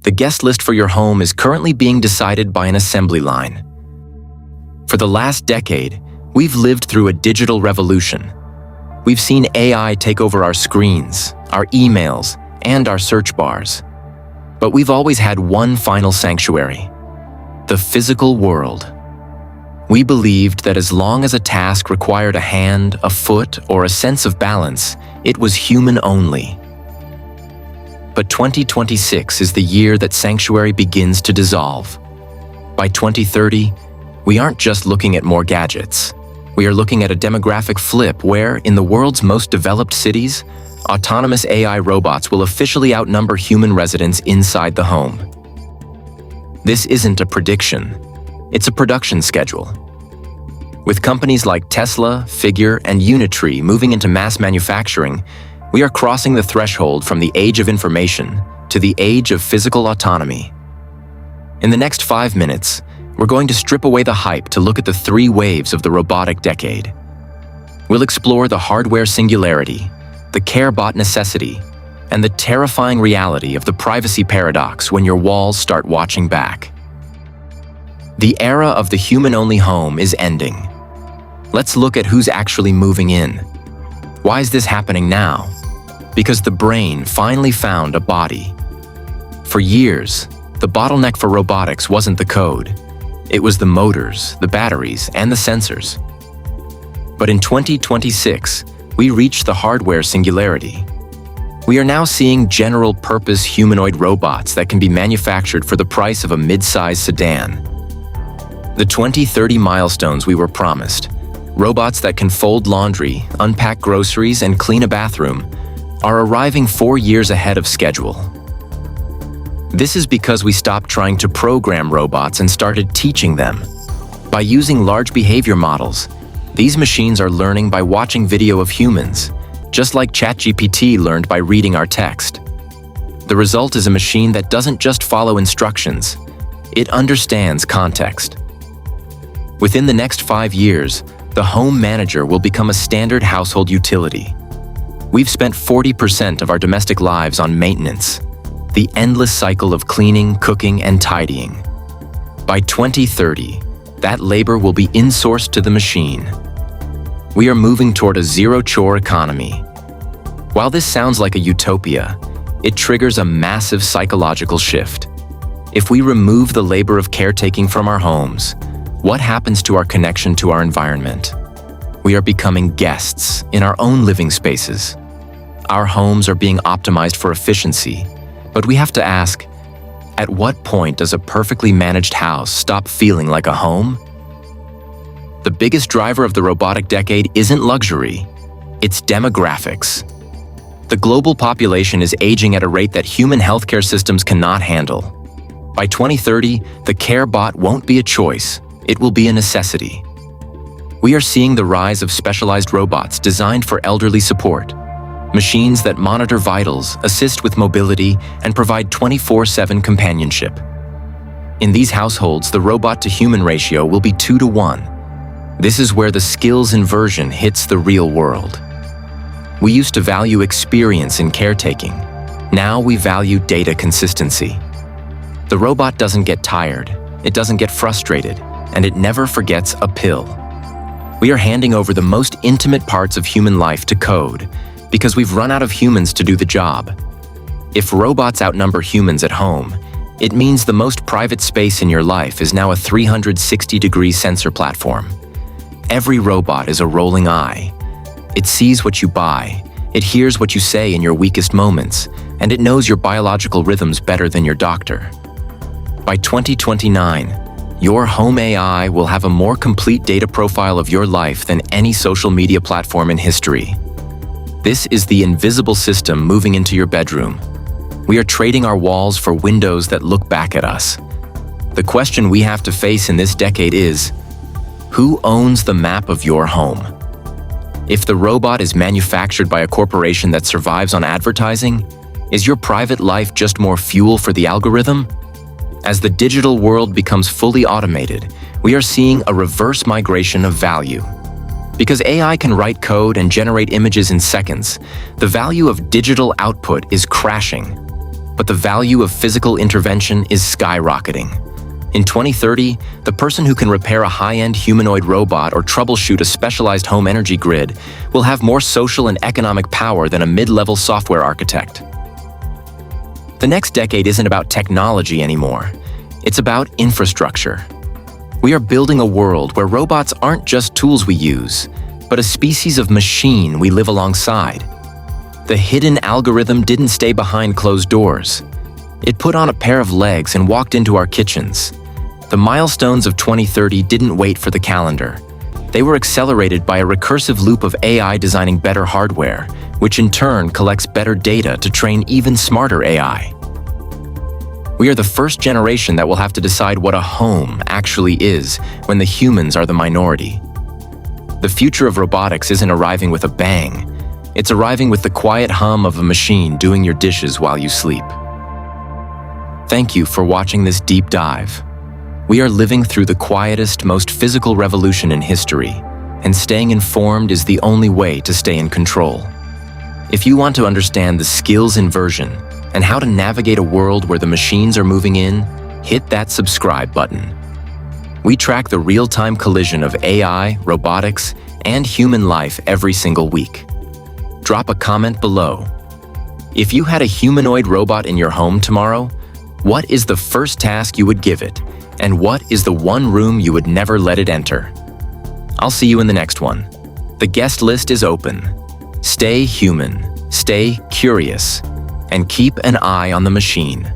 The guest list for your home is currently being decided by an assembly line. For the last decade, we've lived through a digital revolution. We've seen AI take over our screens, our emails, and our search bars. But we've always had one final sanctuary: the physical world. We believed that as long as a task required a hand, a foot, or a sense of balance, it was human only. But 2026 is the year that sanctuary begins to dissolve. By 2030, we aren't just looking at more gadgets. We are looking at a demographic flip where, in the world's most developed cities, autonomous AI robots will officially outnumber human residents inside the home. This isn't a prediction. It's a production schedule. With companies like Tesla, Figure, and Unitree moving into mass manufacturing, we are crossing the threshold from the age of information to the age of physical autonomy. In the next 5 minutes, we're going to strip away the hype to look at the 3 waves of the robotic decade. We'll explore the hardware singularity, the care-bot necessity, and the terrifying reality of the privacy paradox when your walls start watching back. The era of the human-only home is ending. Let's look at who's actually moving in. Why is this happening now? Because the brain finally found a body. For years, the bottleneck for robotics wasn't the code. It was the motors, the batteries, and the sensors. But in 2026, we reached the hardware singularity. We are now seeing general-purpose humanoid robots that can be manufactured for the price of a mid-size sedan. The 2030 milestones we were promised, robots that can fold laundry, unpack groceries, and clean a bathroom, are arriving 4 years ahead of schedule. This is because we stopped trying to program robots and started teaching them. By using large behavior models, these machines are learning by watching video of humans, just like ChatGPT learned by reading our text. The result is a machine that doesn't just follow instructions, it understands context. Within the next 5 years, the home manager will become a standard household utility. We've spent 40% of our domestic lives on maintenance, the endless cycle of cleaning, cooking, and tidying. By 2030, that labor will be insourced to the machine. We are moving toward a zero-chore economy. While this sounds like a utopia, it triggers a massive psychological shift. If we remove the labor of caretaking from our homes, what happens to our connection to our environment? We are becoming guests in our own living spaces. Our homes are being optimized for efficiency, but we have to ask, at what point does a perfectly managed house stop feeling like a home? The biggest driver of the robotic decade isn't luxury, it's demographics. The global population is aging at a rate that human healthcare systems cannot handle. By 2030, the care bot won't be a choice, it will be a necessity. We are seeing the rise of specialized robots designed for elderly support. Machines that monitor vitals, assist with mobility, and provide 24/7 companionship. In these households, the robot-to-human ratio will be 2 to 1. This is where the skills inversion hits the real world. We used to value experience in caretaking. Now we value data consistency. The robot doesn't get tired, it doesn't get frustrated, and it never forgets a pill. We are handing over the most intimate parts of human life to code, because we've run out of humans to do the job. If robots outnumber humans at home, it means the most private space in your life is now a 360-degree sensor platform. Every robot is a rolling eye. It sees what you buy, it hears what you say in your weakest moments, and it knows your biological rhythms better than your doctor. By 2029, your home AI will have a more complete data profile of your life than any social media platform in history. This is the invisible system moving into your bedroom. We are trading our walls for windows that look back at us. The question we have to face in this decade is, who owns the map of your home? If the robot is manufactured by a corporation that survives on advertising, is your private life just more fuel for the algorithm? As the digital world becomes fully automated, we are seeing a reverse migration of value. Because AI can write code and generate images in seconds, the value of digital output is crashing. but the value of physical intervention is skyrocketing. In 2030, the person who can repair a high-end humanoid robot or troubleshoot a specialized home energy grid will have more social and economic power than a mid-level software architect. The next decade isn't about technology anymore. It's about infrastructure. We are building a world where robots aren't just tools we use, but a species of machine we live alongside. The hidden algorithm didn't stay behind closed doors. It put on a pair of legs and walked into our kitchens. The milestones of 2030 didn't wait for the calendar. They were accelerated by a recursive loop of AI designing better hardware, which in turn collects better data to train even smarter AI. We are the first generation that will have to decide what a home actually is when the humans are the minority. The future of robotics isn't arriving with a bang. It's arriving with the quiet hum of a machine doing your dishes while you sleep. Thank you for watching this deep dive. We are living through the quietest, most physical revolution in history, and staying informed is the only way to stay in control. If you want to understand the skills inversion and how to navigate a world where the machines are moving in, hit that subscribe button. We track the real-time collision of AI, robotics, and human life every single week. Drop a comment below. If you had a humanoid robot in your home tomorrow, what is the first task you would give it? And what is the one room you would never let it enter? I'll see you in the next one. The guest list is open. Stay human, stay curious, and keep an eye on the machine.